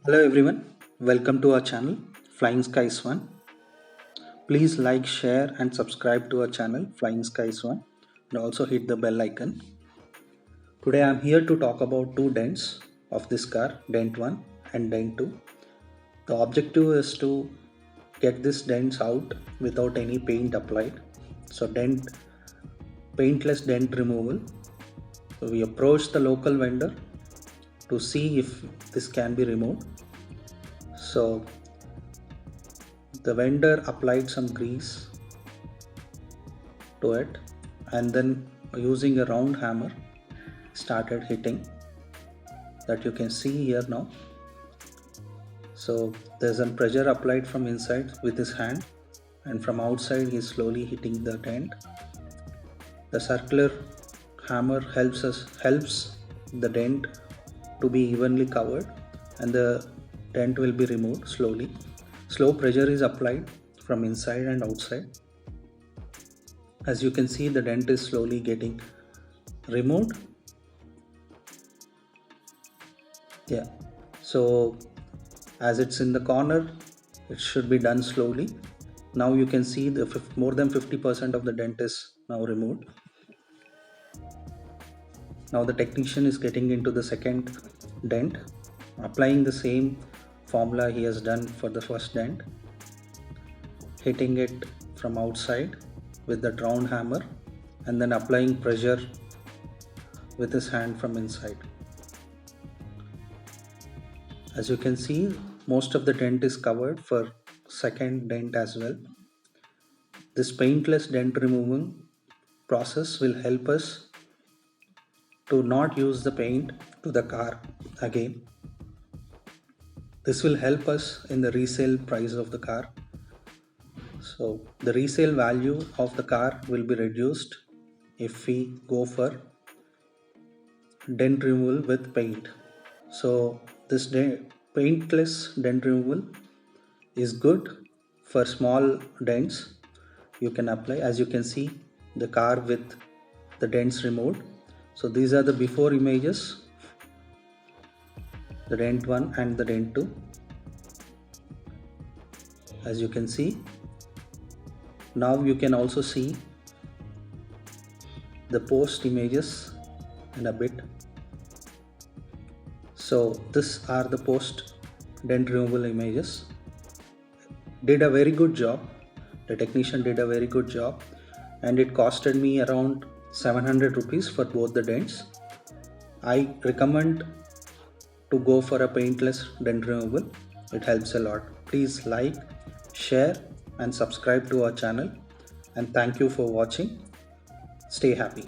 Hello everyone, welcome to our channel Flying Skies One. Please like, share, and subscribe to our channel Flying Skies One, and also hit the bell icon. Today I am here to talk about two dents of this car, Dent 1 and Dent 2. The objective is to get these dents out without any paint applied. So paintless dent removal. So we approached the local vendor to see if this can be removed. So the vendor applied some grease to it and then using a round hammer started hitting, that you can see here now. So there's a pressure applied from inside with his hand, and from outside he's slowly hitting the dent. The circular hammer helps the dent to be evenly covered, and the dent will be removed slowly. Slow pressure is applied from inside and outside. As you can see, the dent is slowly getting removed. Yeah, so as it's in the corner, it should be done slowly. Now you can see the more than 50% of the dent is now removed. Now the technician is getting into the second dent, applying the same formula he has done for the first dent, hitting it from outside with the round hammer and then applying pressure with his hand from inside. As you can see, most of the dent is covered for second dent as well. This paintless dent removal process will help us to not use the paint to the car again. This will help us in the resale price of the car. So the resale value of the car will be reduced if we go for dent removal with paint. So this paintless dent removal is good for small dents. You can apply, as you can see, the car with the dents removed. So these are the before images, the dent 1 and the dent 2. As you can see, now you can also see the post images in a bit. So these are the post dent removal images. Did a very good job. The technician did a very good job, and it costed me around 700 rupees for both the dents. I recommend to go for a paintless dent removal. It helps a lot. Please like, share, and subscribe to our channel. And thank you for watching. Stay happy.